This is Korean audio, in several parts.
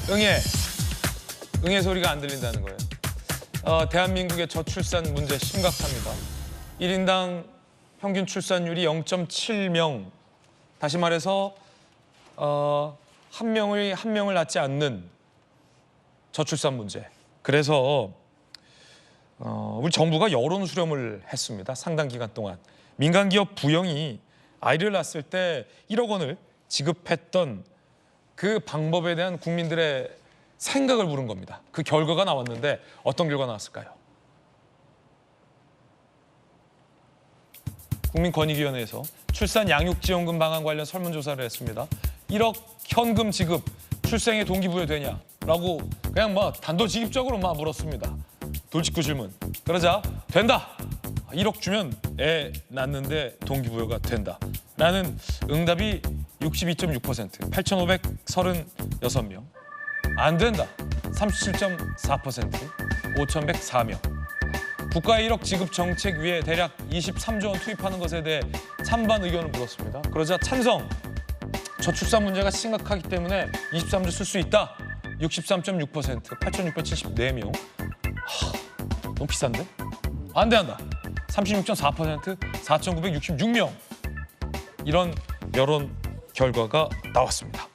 응애 소리가 안 들린다는 거예요. 대한민국의 저출산 문제 심각합니다. 1인당 평균 출산율이 0.7명. 다시 말해서 한 명을 낳지 않는 저출산 문제. 그래서 우리 정부가 여론 수렴을 했습니다. 상당 기간 동안. 민간 기업 부영이 아이를 낳았을 때 1억 원을 지급했던 그 방법에 대한 국민들의 생각을 물은 겁니다. 그 결과가 나왔는데 어떤 결과가 나왔을까요? 국민권익위원회에서 출산 양육지원금 방안 관련 설문조사를 했습니다. 1억 현금 지급 출생에 동기부여되냐라고 그냥 단도직입적으로 물었습니다. 돌직구 질문. 그러자 된다. 1억 주면 애 낳는데 동기부여가 된다. 라는 응답이 62.6%, 8,536명. 안 된다. 37.4%, 5,104명. 국가의 1억 지급 정책 위에 대략 23조 원 투입하는 것에 대해 찬반 의견을 물었습니다. 그러자 찬성. 저출산 문제가 심각하기 때문에 23조 쓸 수 있다. 63.6%, 8,674명. 너무 비싼데? 반대한다. 36.4%, 4,966명. 이런 여론 결과가 나왔습니다.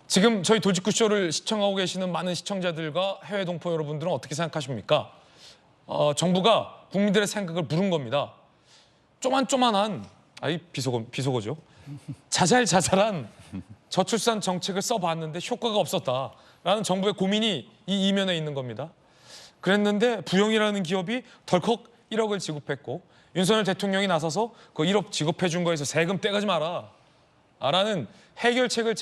지금 저희 돌직구쇼를 시청하고 계시는 많은 시청자들과 해외 동포 여러분들은 어떻게 생각하십니까? 정부가 국민들의 생각을 물은 겁니다. 쪼만쪼만한, 비속어죠. 자잘자잘한 저출산 정책을 써봤는데 효과가 없었다라는 정부의 고민이 이 이면에 있는 겁니다. 그랬는데 부영이라는 기업이 덜컥 1억을 지급했고 윤석열 대통령이 나서서 그 1억 지급해 준 거에서 세금 떼가지 마라 라는 해결책을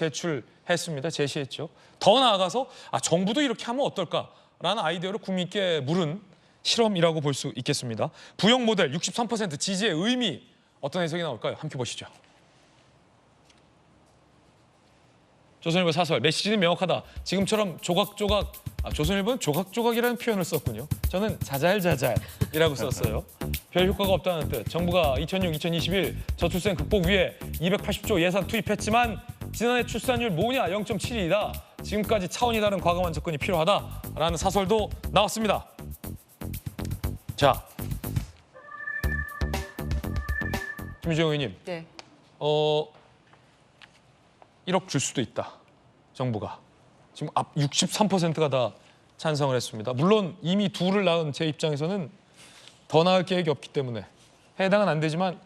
제시했죠. 더 나아가서 정부도 이렇게 하면 어떨까라는 아이디어를 국민께 물은 실험이라고 볼 수 있겠습니다. 부영 모델 63% 지지의 의미 어떤 해석이 나올까요? 함께 보시죠. 조선일보 사설 메시지는 명확하다. 지금처럼 조각조각, 조선일보는 조각조각이라는 표현을 썼군요. 저는 자잘자잘이라고 썼어요. 별 효과가 없다는 뜻. 정부가 2006-2021 저출생 극복 위해 280조 예산 투입했지만 지난해 출산율 뭐냐 0.72다. 지금까지 차원이 다른 과감한 접근이 필요하다라는 사설도 나왔습니다. 자, 김유정 의원님. 네. 1억 줄 수도 있다. 정부가. 지금 63%가 다 찬성을 했습니다. 물론 이미 둘을 낳은 제 입장에서는 더 낳을 계획이 없기 때문에 해당은 안 되지만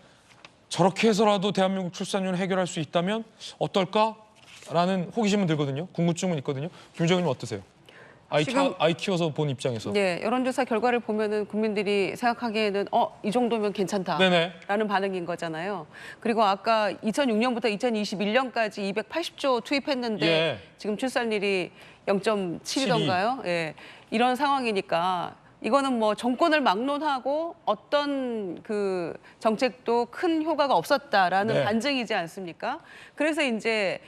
저렇게 해서라도 대한민국 출산율을 해결할 수 있다면 어떨까라는 호기심은 들거든요. 궁금증은 있거든요. 김유정 의원님 어떠세요? 아이 키워서 본 입장에서. 네, 여론조사 결과를 보면은 국민들이 생각하기에는 이 정도면 괜찮다라는 반응인 거잖아요. 그리고 아까 2006년부터 2021년까지 280조 투입했는데 예. 지금 출산율이 0.7이던가요? 예, 이런 상황이니까 이거는 정권을 막론하고 어떤 그 정책도 큰 효과가 없었다라는 네. 반증이지 않습니까? 그래서 이제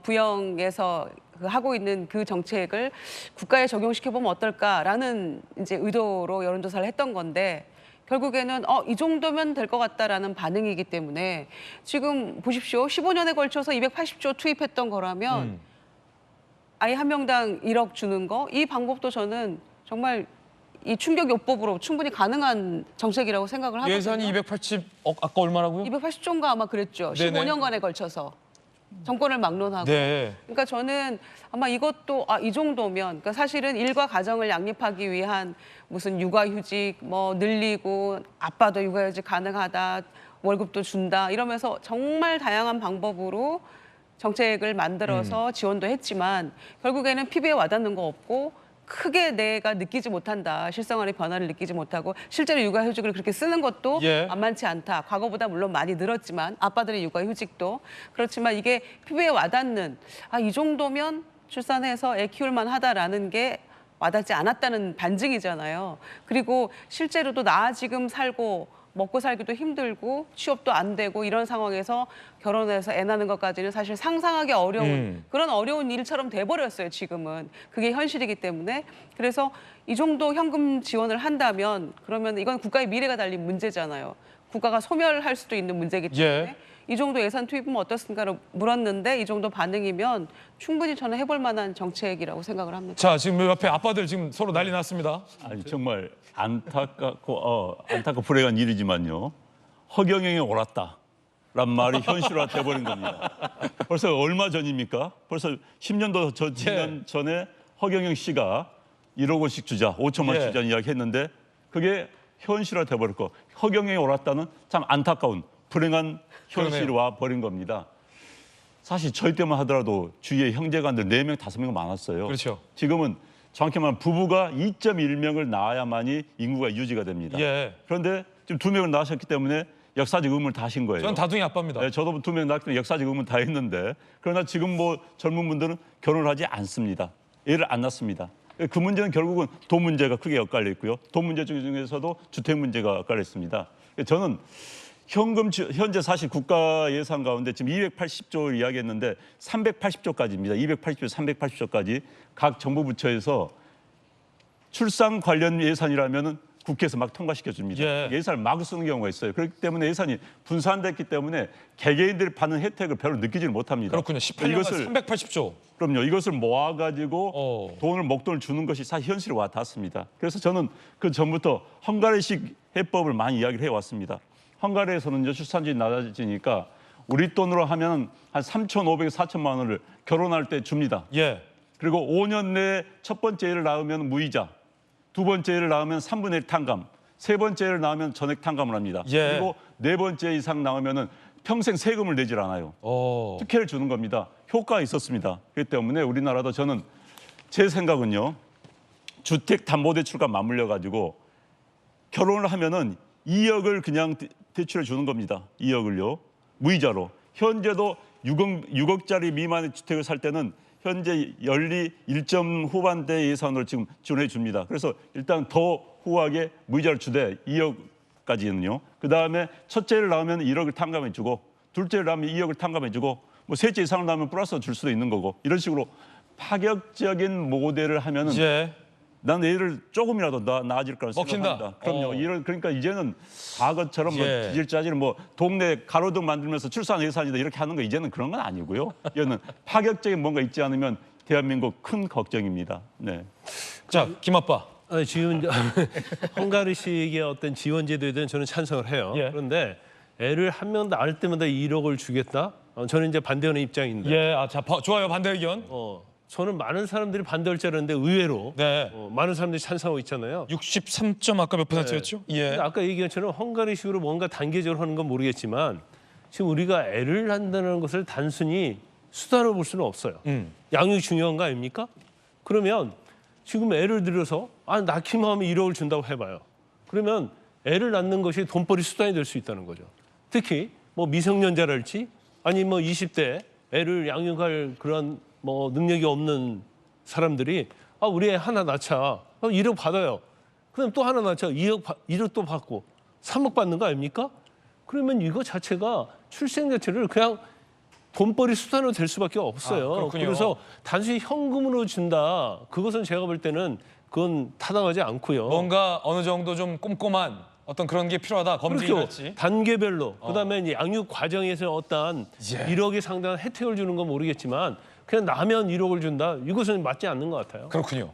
부영에서 하고 있는 그 정책을 국가에 적용시켜보면 어떨까라는 이제 의도로 여론조사를 했던 건데 결국에는 이 정도면 될 것 같다라는 반응이기 때문에 지금 보십시오. 15년에 걸쳐서 280조 투입했던 거라면 아이 한 명당 1억 주는 거 이 방법도 저는 정말 이 충격요법으로 충분히 가능한 정책이라고 생각을 하거든요. 예산이 280억 아까 얼마라고요? 280조인가 아마 그랬죠. 네네. 15년간에 걸쳐서. 정권을 막론하고. 네. 그러니까 저는 아마 이것도 이 정도면 그러니까 사실은 일과 가정을 양립하기 위한 무슨 육아휴직 늘리고 아빠도 육아휴직 가능하다 월급도 준다 이러면서 정말 다양한 방법으로 정책을 만들어서 지원도 했지만 결국에는 피부에 와닿는 거 없고 크게 내가 느끼지 못한다. 실생활의 변화를 느끼지 못하고 실제로 육아휴직을 그렇게 쓰는 것도 만만치 않다. 과거보다 물론 많이 늘었지만 아빠들의 육아휴직도 그렇지만 이게 피부에 와닿는 이 정도면 출산해서 애 키울 만하다라는 게 와닿지 않았다는 반증이잖아요. 그리고 실제로도 나 지금 살고 먹고 살기도 힘들고 취업도 안 되고 이런 상황에서 결혼해서 애 낳는 것까지는 사실 상상하기 어려운 그런 어려운 일처럼 돼버렸어요. 지금은. 그게 현실이기 때문에. 그래서 이 정도 현금 지원을 한다면 그러면 이건 국가의 미래가 달린 문제잖아요. 국가가 소멸할 수도 있는 문제이기 때문에 이 정도 예산 투입은 어떻습니까? 물었는데 이 정도 반응이면 충분히 저는 해볼 만한 정책이라고 생각을 합니다. 자, 지금 옆에 아빠들 지금 서로 난리 났습니다. 아니 정말 안타깝고 불행한 일이지만요. 허경영이 옳았다란 말이 현실화돼 버린 겁니다. 벌써 얼마 전입니까? 벌써 10년도 지난 전에 허경영 씨가 1억 원씩 주자, 5천만 예. 주자 이야기했는데 그게 현실화돼 버렸고 허경영이 옳았다는 참 안타까운 불행한 현실이 와 버린 겁니다. 사실 저희 때만 하더라도 주위에 형제간들 4명, 5명 많았어요. 그렇죠. 지금은 정확히 말하면 부부가 2.1명을 낳아야만이 인구가 유지가 됩니다. 예. 그런데 지금 2명을 낳으셨기 때문에 역사적 의무를 다 하신 거예요. 전 다둥이 아빠입니다. 네, 저도 2명 낳기 때문에 역사적 의무를 다 했는데 그러나 지금 뭐 젊은 분들은 결혼을 하지 않습니다. 애를 안 낳습니다. 그 문제는 결국은 돈 문제가 크게 엇갈려 있고요. 돈 문제 중에서도 주택 문제가 엇갈려 있습니다. 저는 현재 사실 국가 예산 가운데 지금 280조를 이야기했는데 380조까지입니다. 280조, 380조까지 각 정부 부처에서 출산 관련 예산이라면은 국회에서 막 통과시켜 줍니다. 예. 예산을 마구 쓰는 경우가 있어요. 그렇기 때문에 예산이 분산됐기 때문에 개개인들이 받는 혜택을 별로 느끼지를 못합니다. 그렇군요. 18년간 380조. 그럼요. 이것을 모아가지고 목돈을 주는 것이 사실 현실에 와 닿습니다. 그래서 저는 그 전부터 헝가리식 해법을 많이 이야기를 해왔습니다. 헝가리에서는요 출산율이 낮아지니까 우리 돈으로 하면 한 3,500, 4천만 원을 결혼할 때 줍니다. 예. 그리고 5년 내에 첫 번째 애를 낳으면 무이자, 두 번째 애를 낳으면 3분의 1 탕감, 세 번째 애를 낳으면 전액 탕감을 합니다. 예. 그리고 네 번째 이상 낳으면은 평생 세금을 내질 않아요. 특혜를 주는 겁니다. 효과가 있었습니다. 그렇기 때문에 우리나라도 저는 제 생각은요. 주택담보대출과 맞물려 가지고 결혼을 하면은 2억을 그냥 대출해 주는 겁니다. 2억을요. 무이자로. 현재도 6억짜리 미만의 주택을 살 때는 현재 연리 1점 후반대 예산으로 지금 지원해 줍니다. 그래서 일단 더 후하게 무이자를 주되 2억까지는요. 그다음에 첫째를 낳으면 1억을 탕감해 주고 둘째를 낳으면 2억을 탕감해 주고 뭐 셋째 이상을 낳으면 플러스 줄 수도 있는 거고 이런 식으로 파격적인 모델을 하면은 예. 난 애를 조금이라도 나아질 거라 생각합니다. 그럼요. 그러니까 이제는 과거처럼 뭐 예. 지질짜지는 뭐 동네 가로등 만들면서 출산 예산이다 이렇게 하는 거 이제는 그런 건 아니고요. 이거는 파격적인 뭔가 있지 않으면 대한민국 큰 걱정입니다. 네. 자, 김 아빠. 지금 헝가리식의 어떤 지원 제도에 대한 저는 찬성을 해요. 예. 그런데 애를 한 명 낳을 때마다 1억을 주겠다? 저는 이제 반대하는 입장인데. 예. 아, 자, 좋아요. 반대 의견. 저는 많은 사람들이 반대할 줄 알았는데 의외로 네. 많은 사람들이 찬성하고 있잖아요. 63점 아까 몇 %였죠? 예. 근데 아까 얘기한 것처럼 헝가리식으로 뭔가 단계적으로 하는 건 모르겠지만 지금 우리가 애를 낳는다는 것을 단순히 수단으로 볼 수는 없어요. 양육이 중요한 거 아닙니까? 그러면 지금 애를 들여서 낳기만 하면 1억을 준다고 해봐요. 그러면 애를 낳는 것이 돈벌이 수단이 될 수 있다는 거죠. 특히 뭐 미성년자랄지 아니 뭐 20대 애를 양육할 그런 뭐 능력이 없는 사람들이 우리 애 하나 낳자. 1억 받아요. 그럼 또 하나 낳자. 2억 또 받고 3억 받는 거 아닙니까? 그러면 이거 자체가 출생 자체를 그냥 돈벌이 수단으로 될 수밖에 없어요. 그렇군요. 그래서 단순히 현금으로 준다. 그것은 제가 볼 때는 그건 타당하지 않고요. 뭔가 어느 정도 좀 꼼꼼한 어떤 그런 게 필요하다. 검증이랄지. 그렇죠. 단계별로. 그다음에 이제 양육 과정에서 어떤 예. 1억에 상당한 혜택을 주는 건 모르겠지만 그냥 나면 1억을 준다. 이것은 맞지 않는 것 같아요. 그렇군요.